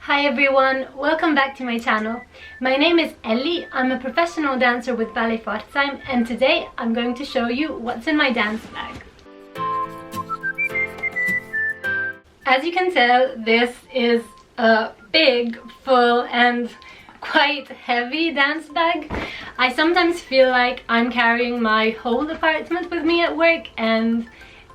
Hi everyone, welcome back to my channel. My name is Elly, I'm a professional dancer with Ballet, and today I'm going to show you what's in my dance bag. As you can tell, this is a big, full and quite heavy dance bag. I sometimes feel like I'm carrying my whole apartment with me at work, and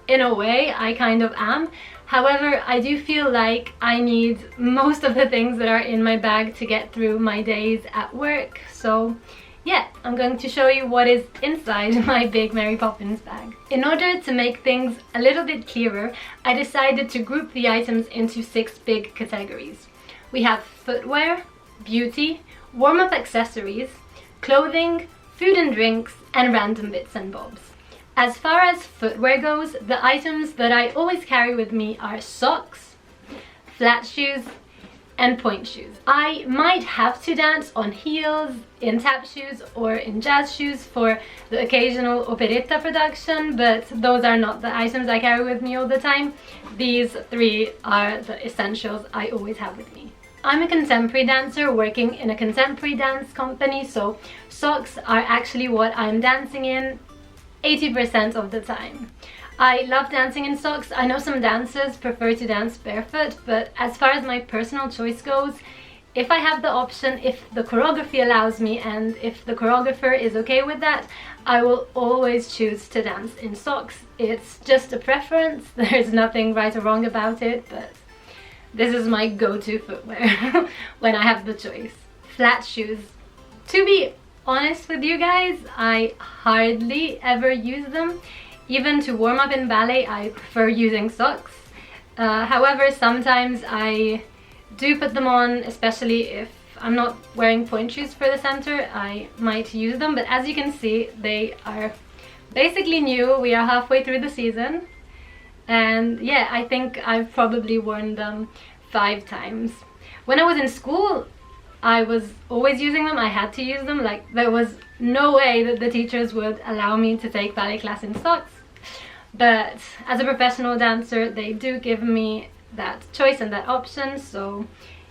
in a way I kind of am. However, I do feel like I need most of the things that are in my bag to get through my days at work. So yeah, I'm going to show you what is inside my big Mary Poppins bag. In order to make things a little bit clearer, I decided to group the items into 6 big categories. We have footwear, beauty, warm-up accessories, clothing, food and drinks, and random bits and bobs. As far as footwear goes, the items that I always carry with me are socks, flat shoes, and pointe shoes. I might have to dance on heels, in tap shoes, or in jazz shoes for the occasional operetta production, but those are not the items I carry with me all the time. These 3 are the essentials I always have with me. I'm a contemporary dancer working in a contemporary dance company, so socks are actually what I'm dancing in 80% of the time. I love dancing in socks. I know some dancers prefer to dance barefoot, but as far as my personal choice goes, if I have the option, if the choreography allows me, and if the choreographer is okay with that, I will always choose to dance in socks. It's just a preference. There's nothing right or wrong about it, but this is my go-to footwear when I have the choice. Flat shoes. To be honest with you guys, I hardly ever use them. Even to warm up in ballet, I prefer using socks. However, sometimes I do put them on, especially if I'm not wearing pointe shoes for the center. I might use them, but as you can see, they are basically new. We are halfway through the season, and yeah, I think I've probably worn them 5 times. When I was in school, I was always using them. I had to use them. Like, there was no way that the teachers would allow me to take ballet class in socks. But as a professional dancer, they do give me that choice and that option. So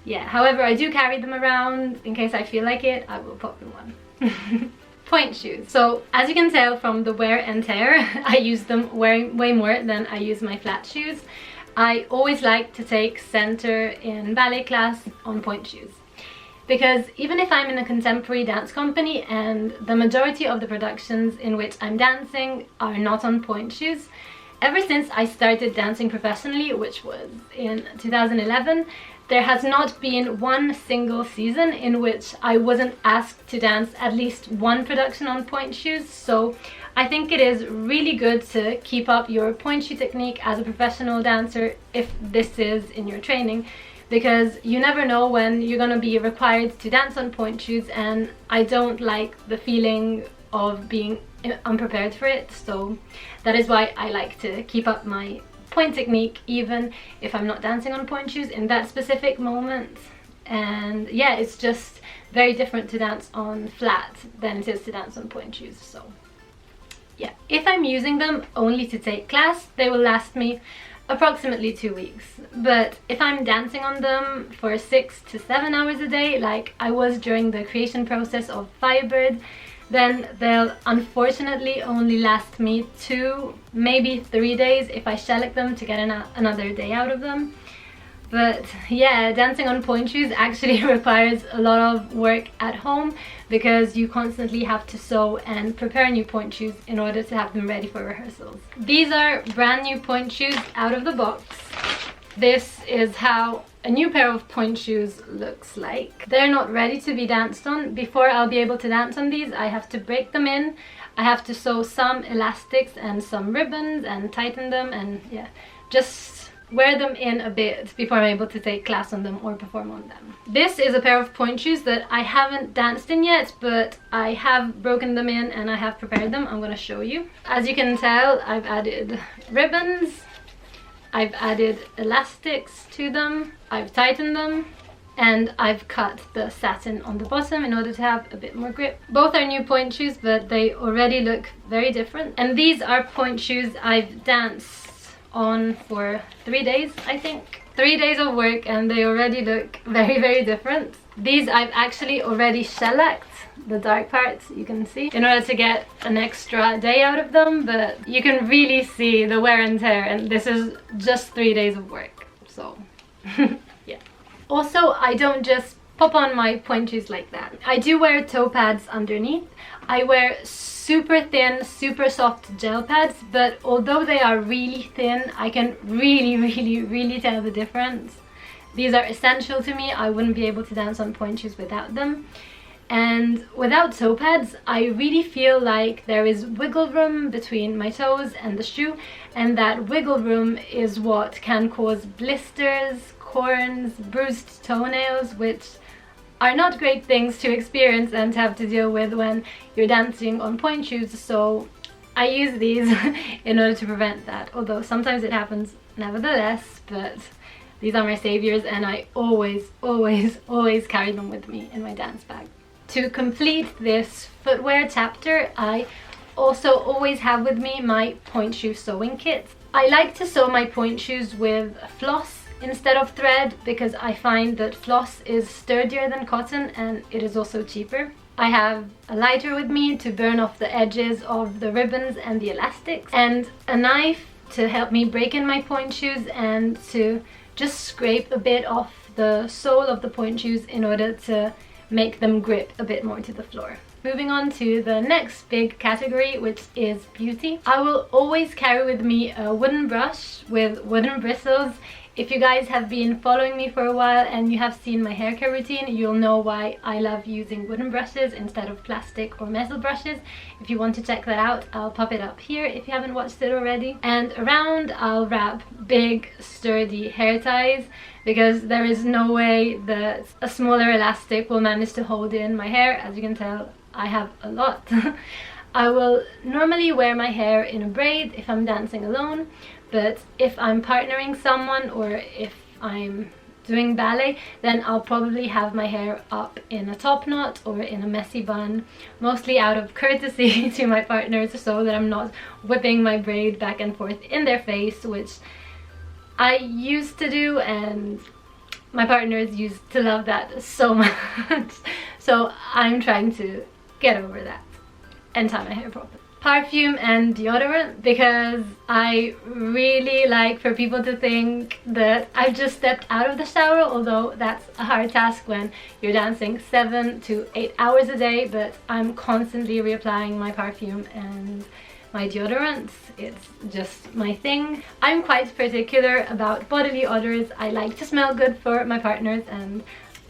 yeah, however, I do carry them around in case I feel like it. I will pop them on. Pointe shoes. So as you can tell from the wear and tear, I use them way more than I use my flat shoes. I always like to take center in ballet class on pointe shoes, because even if I'm in a contemporary dance company and the majority of the productions in which I'm dancing are not on pointe shoes, ever since I started dancing professionally, which was in 2011, there has not been one single season in which I wasn't asked to dance at least one production on pointe shoes. So I think it is really good to keep up your pointe shoe technique as a professional dancer if this is in your training, because you never know when you're gonna be required to dance on pointe shoes, and I don't like the feeling of being unprepared for it. So that is why I like to keep up my pointe technique even if I'm not dancing on pointe shoes in that specific moment. And yeah, it's just very different to dance on flat than it is to dance on pointe shoes. So yeah, if I'm using them only to take class, they will last me approximately 2 weeks. But if I'm dancing on them for 6 to 7 hours a day, like I was during the creation process of Firebird, then they'll unfortunately only last me 2, maybe 3 days if I shellac them to get another day out of them. But yeah, dancing on pointe shoes actually requires a lot of work at home, because you constantly have to sew and prepare new pointe shoes in order to have them ready for rehearsals. These are brand new pointe shoes out of the box. This is how a new pair of pointe shoes looks like. They're not ready to be danced on. Before I'll be able to dance on these, I have to break them in. I have to sew some elastics and some ribbons and tighten them, and yeah, just wear them in a bit before I'm able to take class on them or perform on them. This is a pair of pointe shoes that I haven't danced in yet, but I have broken them in and I have prepared them. I'm gonna show you. As you can tell, I've added ribbons, I've added elastics to them, I've tightened them, and I've cut the satin on the bottom in order to have a bit more grip. Both are new pointe shoes, but they already look very different. And these are pointe shoes I've danced on for 3 days, I think. 3 days of work and they already look very different. These I've actually already shellacked the dark parts, you can see, in order to get an extra day out of them, but you can really see the wear and tear, and this is just 3 days of work, so yeah. Also, I don't just pop on my pointe shoes like that. I do wear toe pads underneath. I wear super thin, super soft gel pads, but although they are really thin, I can really tell the difference. These are essential to me. I wouldn't be able to dance on pointe shoes without them. And without toe pads, I really feel like there is wiggle room between my toes and the shoe, and that wiggle room is what can cause blisters, corns, bruised toenails, which are not great things to experience and have to deal with when you're dancing on pointe shoes. So I use these in order to prevent that, although sometimes it happens nevertheless, but these are my saviors and I always carry them with me in my dance bag. To complete this footwear chapter, I also always have with me my pointe shoe sewing kit. I like to sew my pointe shoes with floss instead of thread because I find that floss is sturdier than cotton and it is also cheaper. I have a lighter with me to burn off the edges of the ribbons and the elastics, and a knife to help me break in my pointe shoes and to just scrape a bit off the sole of the pointe shoes in order to make them grip a bit more to the floor. Moving on to the next big category, which is beauty. I will always carry with me a wooden brush with wooden bristles. If you guys have been following me for a while and you have seen my hair care routine, you'll know why I love using wooden brushes instead of plastic or metal brushes. If you want to check that out, I'll pop it up here if you haven't watched it already. And around, I'll wrap big sturdy hair ties because there is no way that a smaller elastic will manage to hold in my hair. As you can tell, I have a lot. I will normally wear my hair in a braid if I'm dancing alone, but if I'm partnering someone or if I'm doing ballet, then I'll probably have my hair up in a top knot or in a messy bun, mostly out of courtesy to my partners so that I'm not whipping my braid back and forth in their face, which I used to do and my partners used to love that so much. So I'm trying to get over that and tie my hair properly. Perfume and deodorant, because I really like for people to think that I've just stepped out of the shower, although that's a hard task when you're dancing 7 to 8 hours a day, but I'm constantly reapplying my perfume and my deodorants. It's just my thing. I'm quite particular about bodily odors. I like to smell good for my partners and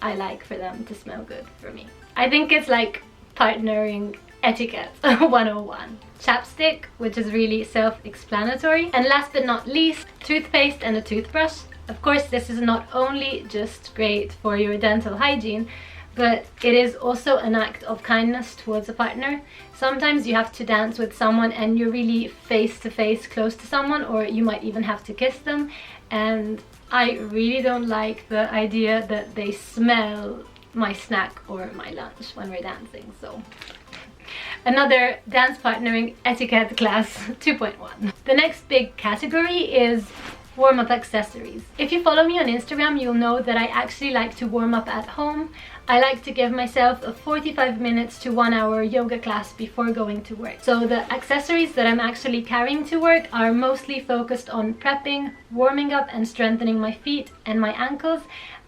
I like for them to smell good for me. I think it's like partnering etiquette 101. Chapstick, which is really self-explanatory. And last but not least, toothpaste and a toothbrush. Of course, this is not only just great for your dental hygiene, but it is also an act of kindness towards a partner. Sometimes you have to dance with someone and you're really face to face close to someone, or you might even have to kiss them, and I really don't like the idea that they smell my snack or my lunch when we're dancing. So another dance partnering etiquette class 2.1. The next big category is warm-up accessories. If you follow me on Instagram, you'll know that I actually like to warm up at home. I like to give myself a 45 minutes to 1 hour yoga class before going to work. So the accessories that I'm actually carrying to work are mostly focused on prepping, warming up and strengthening my feet and my ankles,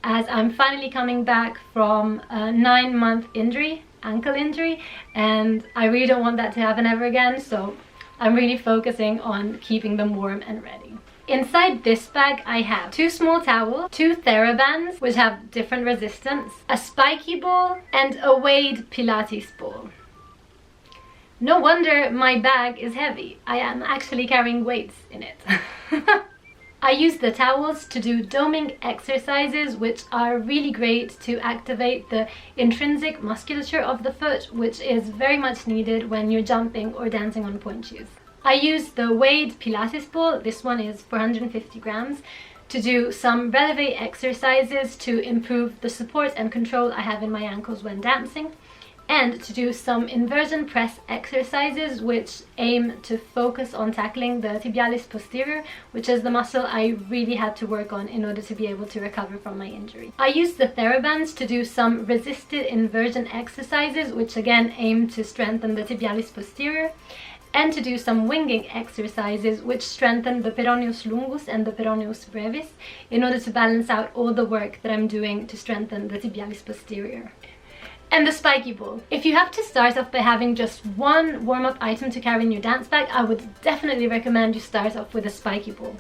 as I'm finally coming back from a 9-month injury, ankle injury, and I really don't want that to happen ever again, so I'm really focusing on keeping them warm and ready. Inside this bag I have 2 small towels, 2 TheraBands which have different resistance, a spiky ball and a weighted Pilates ball. No wonder my bag is heavy. I am actually carrying weights in it. I use the towels to do doming exercises, which are really great to activate the intrinsic musculature of the foot, which is very much needed when you're jumping or dancing on pointe shoes. I use the weighted Pilates ball, this one is 450 grams, to do some releve exercises to improve the support and control I have in my ankles when dancing. and to do some inversion press exercises which aim to focus on tackling the tibialis posterior, which is the muscle I really had to work on in order to be able to recover from my injury. I used the TheraBands to do some resisted inversion exercises which again aim to strengthen the tibialis posterior, and to do some winging exercises which strengthen the peroneus longus and the peroneus brevis in order to balance out all the work that I'm doing to strengthen the tibialis posterior. And the spiky ball. If you have to start off by having just one warm-up item to carry in your dance bag, I would definitely recommend you start off with a spiky ball.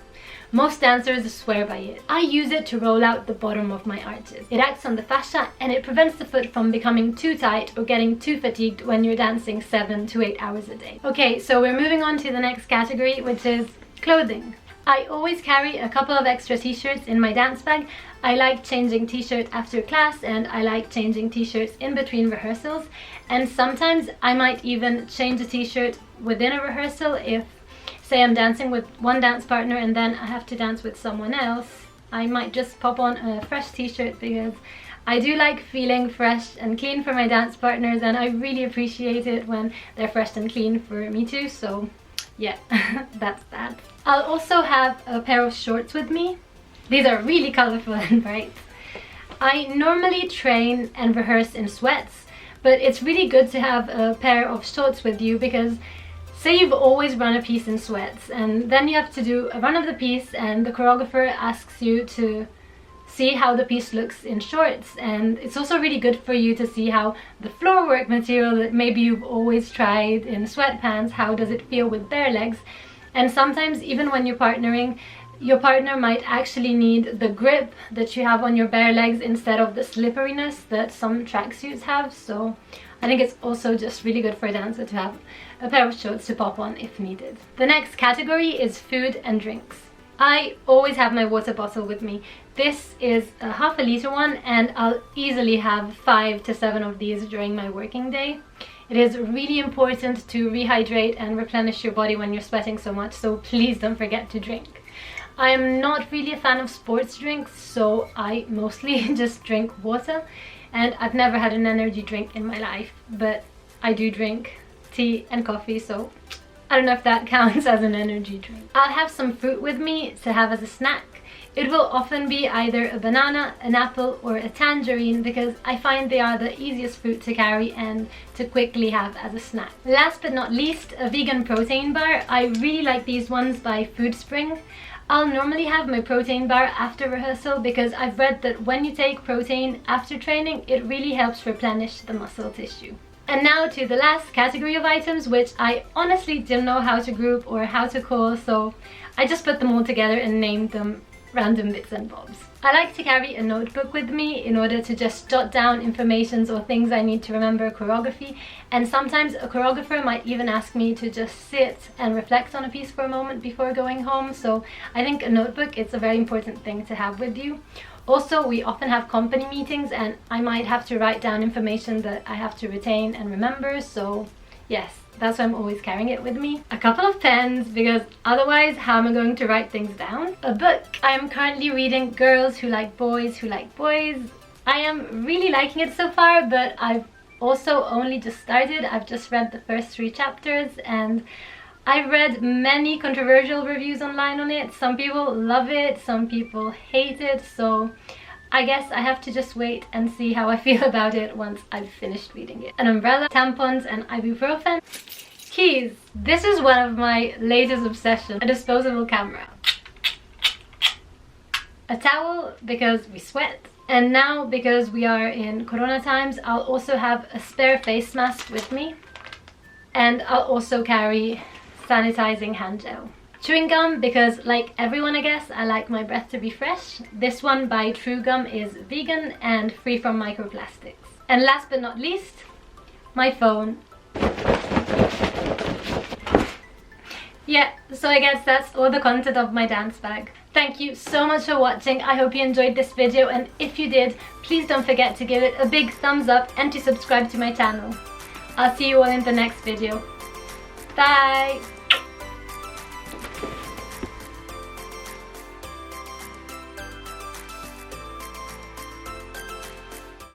Most dancers swear by it. I use it to roll out the bottom of my arches. It acts on the fascia and it prevents the foot from becoming too tight or getting too fatigued when you're dancing 7 to 8 hours a day. Okay, so we're moving on to the next category, which is clothing. I always carry a couple of extra t-shirts in my dance bag. I like changing t-shirt after class, and I like changing t-shirts in between rehearsals, and sometimes I might even change a t-shirt within a rehearsal. If say I'm dancing with one dance partner and then I have to dance with someone else, I might just pop on a fresh t-shirt because I do like feeling fresh and clean for my dance partners, and I really appreciate it when they're fresh and clean for me too, so yeah, that's that. I'll also have a pair of shorts with me. These are really colorful and bright. I normally train and rehearse in sweats, but it's really good to have a pair of shorts with you because say you've always run a piece in sweats and then you have to do a run of the piece and the choreographer asks you to see how the piece looks in shorts, and it's also really good for you to see how the floor work material that maybe you've always tried in sweatpants, how does it feel with bare legs. And sometimes even when you're partnering, your partner might actually need the grip that you have on your bare legs instead of the slipperiness that some tracksuits have, so I think it's also just really good for a dancer to have a pair of shorts to pop on if needed. The next category is food and drinks. I always have my water bottle with me. This is a half-a liter one and I'll easily have 5 to 7 of these during my working day. It is really important to rehydrate and replenish your body when you're sweating so much, so please don't forget to drink. I am not really a fan of sports drinks, so I mostly just drink water, and I've never had an energy drink in my life, but I do drink tea and coffee, so I don't know if that counts as an energy drink. I'll have some fruit with me to have as a snack. It will often be either a banana, an apple or a tangerine because I find they are the easiest fruit to carry and to quickly have as a snack. Last but not least, a vegan protein bar. I really like these ones by Foodspring. I'll normally have my protein bar after rehearsal because I've read that when you take protein after training, it really helps replenish the muscle tissue. And now to the last category of items, which I honestly didn't know how to group or how to call, so I just put them all together and named them random bits and bobs. I like to carry a notebook with me in order to just jot down informations or things I need to remember choreography, and sometimes a choreographer might even ask me to just sit and reflect on a piece for a moment before going home, so I think a notebook is a very important thing to have with you. Also, we often have company meetings and I might have to write down information that I have to retain and remember, so yes, that's why I'm always carrying it with me. A couple of pens, because otherwise how am I going to write things down? A book. I am currently reading Girls Who Like Boys Who Like Boys. I am really liking it so far, but I've also only just started. I've just read the first 3 chapters and I've read many controversial reviews online on it. Some people love it, some people hate it, so I guess I have to just wait and see how I feel about it once I've finished reading it. An umbrella, tampons and ibuprofen. Keys. This is one of my latest obsessions. A disposable camera. A towel because we sweat. And now because we are in Corona times, I'll also have a spare face mask with me. And I'll also carry sanitizing hand gel. Chewing gum because, like everyone I guess, I like my breath to be fresh. This one by True Gum is vegan and free from microplastics. And last but not least, my phone. Yeah, so I guess that's all the content of my dance bag. Thank you so much for watching. I hope you enjoyed this video, and if you did, please don't forget to give it a big thumbs up and to subscribe to my channel. I'll see you all in the next video. Bye!